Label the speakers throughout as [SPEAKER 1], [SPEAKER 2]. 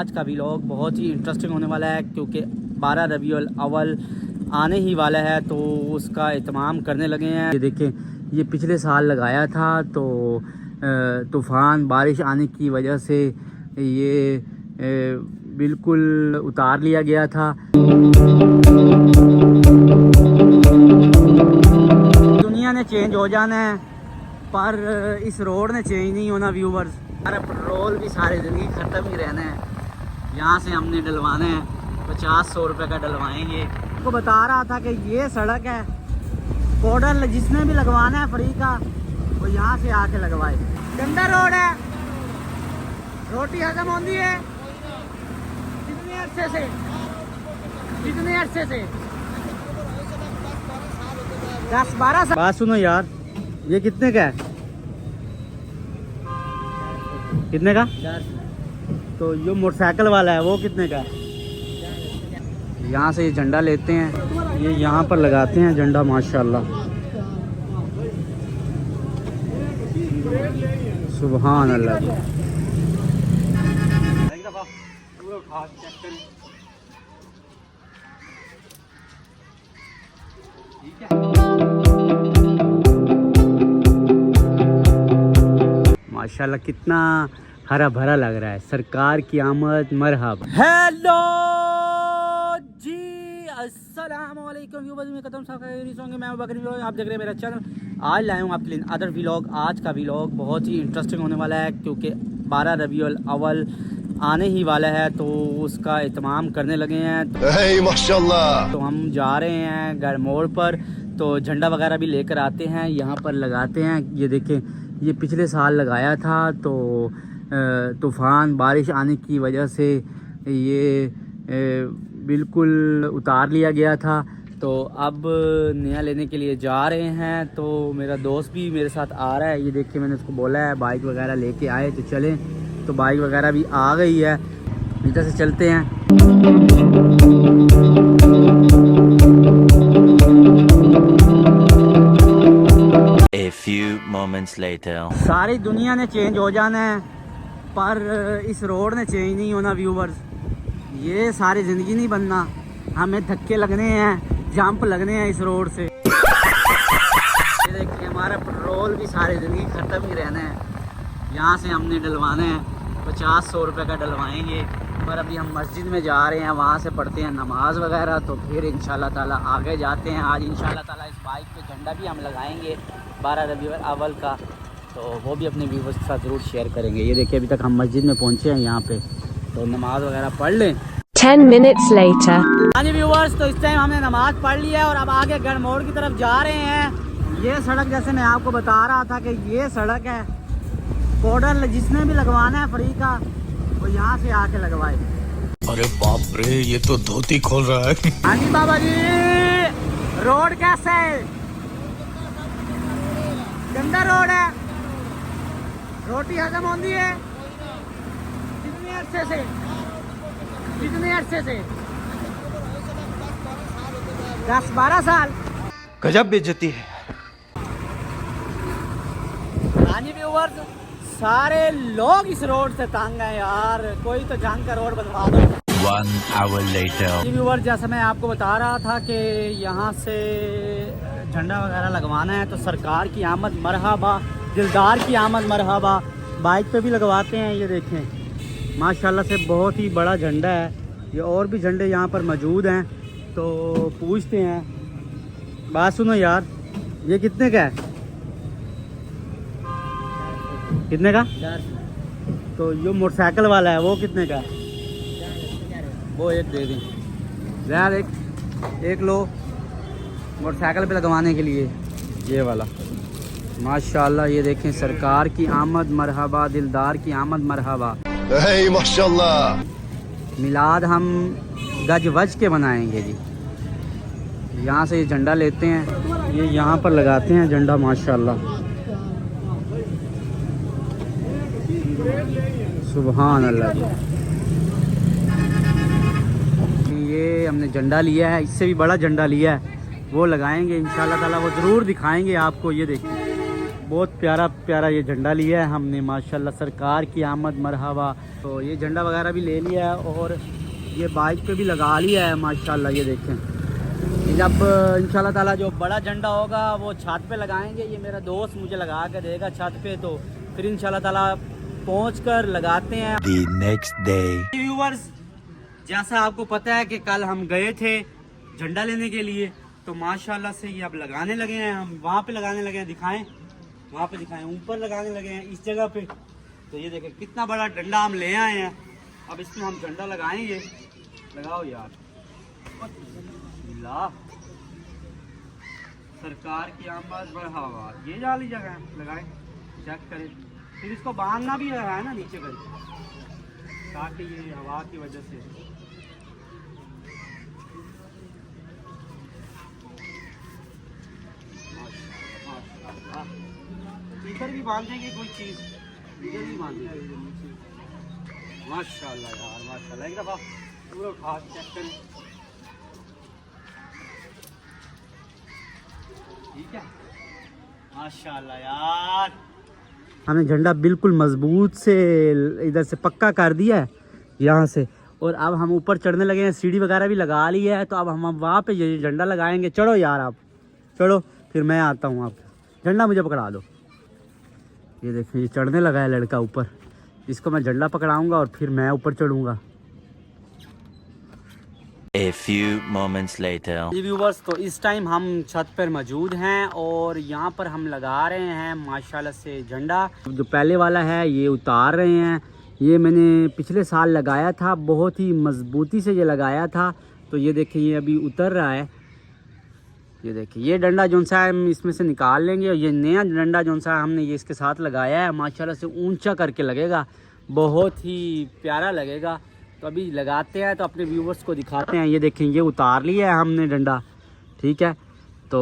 [SPEAKER 1] आज का व्लॉग बहुत ही इंटरेस्टिंग होने वाला है क्योंकि 12 रबीउल अव्वल आने ही वाला है तो उसका एहतमाम करने लगे हैं। ये देखें, ये पिछले साल लगाया था तो तूफ़ान बारिश आने की वजह से ये बिल्कुल उतार लिया गया था। दुनिया ने चेंज हो जाना है पर इस रोड ने चेंज नहीं होना व्यूवर्स। हमारा पेट्रोल भी सारी ज़िंदगी ख़त्म ही रहना है। यहाँ से हमने डलवाना है 50-100 रुपये का डलवाएंगे। आपको बता रहा था कि ये सड़क है, पाउडर जिसने भी लगवाना है फ्री का वो यहाँ से आके लगवाए। गंदा रोड है, रोटी हजम होती है कितने अरसे से 10-12 साल। बात सुनो यार, ये कितने का है? कितने का? तो ये मोटरसाइकिल वाला है वो कितने का है? यहाँ से ये झंडा लेते हैं, ये यहाँ पर लगाते हैं झंडा। माशाल्लाह, सुभान अल्लाह। माशाल्लाह कितना हरा भरा लग रहा है। सरकार की आमद मरहबा। हेलो जी, अस्सलाम वालेकुम व्यूअर्स, मैं कदम साहब मैं बकरी व्लॉग, आप देख रहे हैं मेरा चैनल। आज लाया हूँ आपके लिए अदर व्लॉग। आज का व्लॉग बहुत ही इंटरेस्टिंग होने वाला है क्योंकि 12 रबीउल अव्वल आने ही वाला है तो उसका एहतमाम करने लगे हैं। माशाल्लाह। तो हम जा रहे हैं घर मोड़ पर, तो झंडा वगैरह भी लेकर आते हैं, यहाँ पर लगाते हैं। ये देखें, ये पिछले साल लगाया था तो तूफ़ान बारिश आने की वजह से ये बिल्कुल उतार लिया गया था। तो अब नया लेने के लिए जा रहे हैं। तो मेरा दोस्त भी मेरे साथ आ रहा है। ये देखिए, मैंने उसको बोला है बाइक वगैरह लेके आए तो चलें, तो बाइक वगैरह भी आ गई है। इधर से चलते हैं।
[SPEAKER 2] A few moments later.
[SPEAKER 1] सारी दुनिया ने चेंज हो जाना है पर इस रोड ने चेंज नहीं होना व्यूवर्स। ये सारी ज़िंदगी नहीं बनना, हमें धक्के लगने हैं, जंप लगने हैं इस रोड से। ये देखिए, हमारा पेट्रोल भी सारी ज़िंदगी ख़त्म ही रहना है। यहाँ से हमने डलवाना है 50-100 रुपये का डलवाएंगे। पर अभी हम मस्जिद में जा रहे हैं, वहाँ से पढ़ते हैं नमाज वगैरह, तो फिर इंशाल्लाह ताला आगे जाते हैं। आज इंशाल्लाह ताला इस बाइक पे झंडा भी हम लगाएंगे 12 रबीउल अव्वल का, तो वो भी अपने व्यूवर्स के साथ ज़रूर शेयर करेंगे। ये देखिए, अभी तक हम मस्जिद में पहुँचे हैं यहाँ पे, तो नमाज वगैरह पढ़ लें।
[SPEAKER 3] 10 minutes later.
[SPEAKER 1] हाँ जी व्यूवर्स, तो इस टाइम हमने नमाज पढ़ लिया है और अब आगे घर मोड़ की तरफ जा रहे हैं। ये सड़क, जैसे मैं आपको बता रहा था कि ये सड़क है, पाउडर जिसने भी लगवाना है फ्री का वो यहाँ से आके लगवाए।
[SPEAKER 4] अरे बाप रे, ये तो धोती खोल रहा है।
[SPEAKER 1] हाँ जी बाबा जी, रोड कैसा है? गंदा रोड है, रोटी हजम होती है कितने अरसे से 10-12 साल।
[SPEAKER 4] गजब बेइज्जती है।
[SPEAKER 1] हाँ जी व्यूअर्स, सारे लोग इस रोड से तंग हैं यार, कोई तो जंग का रोड बनवा दो।
[SPEAKER 2] 1 hour later.
[SPEAKER 1] जी व्यूअर्स, जैसा मैं आपको बता रहा था कि यहाँ से झंडा वगैरह लगवाना है तो सरकार की आमद मरहबा, दिलदार की आमद मरहबा। बाइक पे भी लगवाते हैं। ये देखें, माशाल्लाह से बहुत ही बड़ा झंडा है ये। और भी झंडे यहाँ पर मौजूद हैं, तो पूछते हैं। बात सुनो यार, ये कितने का है? कितने का? तो ये मोटरसाइकिल वाला है वो कितने का है? वो एक दे दें यार, एक लो मोटरसाइकिल पे लगवाने के लिए, ये वाला। माशाल्लाह, ये देखें, सरकार की आमद मरहबा, दिलदार की आमद मरहबा।
[SPEAKER 4] माशाल्लाह।
[SPEAKER 1] मिलाद हम गज वज के बनाएंगे जी। यहाँ से ये झंडा लेते हैं, ये यहाँ पर लगाते हैं झंडा। माशाल्लाह, सुभान अल्लाह। ये हमने झंडा लिया है, इससे भी बड़ा झंडा लिया है, वो लगाएंगे इंशाल्लाह ताला, वो ज़रूर दिखाएंगे आपको। ये देखिए, बहुत प्यारा प्यारा ये झंडा लिया है हमने माशाल्लाह। सरकार की आमद मरहबा। तो ये झंडा वगैरह भी ले लिया है और ये बाइक पे भी लगा लिया है माशाल्लाह। ये देखें, जब इंशाल्लाह ताला जो बड़ा झंडा होगा वो छत पे लगाएंगे। ये मेरा दोस्त मुझे लगा के देगा छत पे, तो फिर इंशाल्लाह ताला पहुंचकर लगाते हैं।
[SPEAKER 2] The next day.
[SPEAKER 1] व्यूवर्स, जैसा आपको पता है कि कल हम गए थे झंडा लेने के लिए, तो माशाल्लाह से ये अब लगाने लगे हैं। हम वहाँ पे लगाने लगे हैं, दिखाएं, वहाँ पे दिखाएं, ऊपर लगाने लगे हैं इस जगह पे। तो ये देखें कितना बड़ा डंडा हम ले आए हैं। अब इसमें हम झंडा लगाएंगे। लगाओ यार, सरकार की आमद मरहबा। ये वाली जगह लगाएं, चेक करें। फिर इसको बांधना भी है ना नीचे कर, ताकि ये हवा की वजह से इधर भी बांधेंगे कोई चीज, इधर भी बांधेंगे। माशाल्लाह यार माशाल्लाह। एक दफा पूरा उठा चेक करें, ठीक है माशाल्लाह यार। हमने झंडा बिल्कुल मजबूत से इधर से पक्का कर दिया है यहाँ से, और अब हम ऊपर चढ़ने लगे हैं। सीढ़ी वगैरह भी लगा ली है, तो अब हम वहाँ पे ये झंडा लगाएंगे। चढ़ो यार, आप चढ़ो, फिर मैं आता हूँ। आप झंडा मुझे पकड़ा दो। ये देखिए, ये चढ़ने लगा है लड़का ऊपर। इसको मैं झंडा पकड़ाऊँगा और फिर मैं ऊपर चढ़ूँगा।
[SPEAKER 2] A few moments later.
[SPEAKER 1] Viewers, तो इस टाइम हम छत पर मौजूद हैं और यहाँ पर हम लगा रहे हैं माशाल्लाह से झंडा। जो पहले वाला है ये उतार रहे हैं। ये मैंने पिछले साल लगाया था, बहुत ही मजबूती से ये लगाया था। तो ये देखिए, ये अभी उतर रहा है। ये देखिए, ये डंडा जो सा है हम इसमें से निकाल लेंगे, और ये नया डंडा जो सा हमने ये इसके साथ लगाया है माशाल्लाह से ऊंचा करके लगेगा, बहुत ही प्यारा लगेगा। तो अभी लगाते हैं, तो अपने व्यूवर्स को दिखाते हैं। ये देखें, ये उतार लिया है हमने डंडा, ठीक है। तो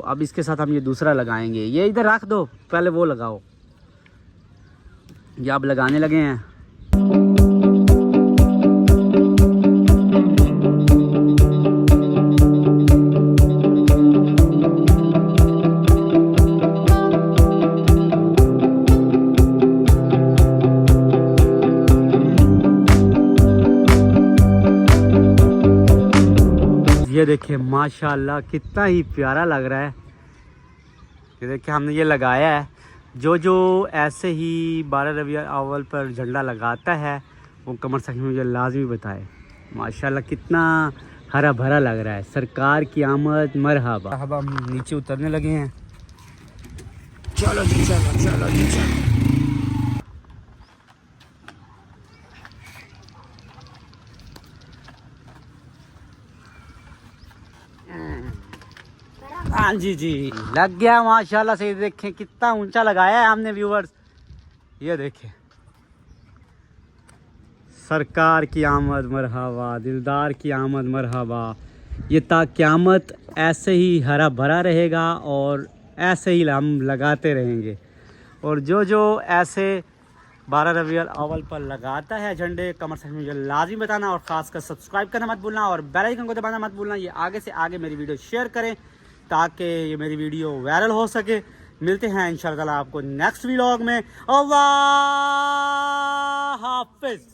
[SPEAKER 1] अब इसके साथ हम ये दूसरा लगाएंगे। ये इधर रख दो, पहले वो लगाओ। ये अब लगाने लगे हैं। ये देखिए माशाल्लाह कितना ही प्यारा लग रहा है। ये देखिए, हमने ये लगाया है। जो ऐसे ही 12 रबीउल अव्वल पर झंडा लगाता है वो कमेंट सेक्शन में मुझे लाजमी बताए। माशाल्लाह कितना हरा भरा लग रहा है। सरकार की आमद मरहबा। अब हम नीचे उतरने लगे हैं। चलो जी, चलो जी, चलो। हाँ जी जी, लग गया माशाल्लाह से। देखें कितना ऊंचा लगाया है हमने व्यूवर्स। ये देखें, सरकार की आमद मरहबा, दिलदार की आमद मरहबा। ये ता क़यामत ऐसे ही हरा भरा रहेगा और ऐसे ही हम लगाते रहेंगे। और जो ऐसे 12 रबीउल अव्वल पर लगाता है झंडे, कमेंट सेक्शन में मुझे लाजिम बताना, और ख़ासकर सब्सक्राइब करना मत भूलना और बेल आइकन को दबाना मत भूलना। ये आगे से आगे मेरी वीडियो शेयर करें ताकि ये मेरी वीडियो वायरल हो सके। मिलते हैं इंशाल्लाह आपको नेक्स्ट व्लॉग में। अल्लाह हाफिज़।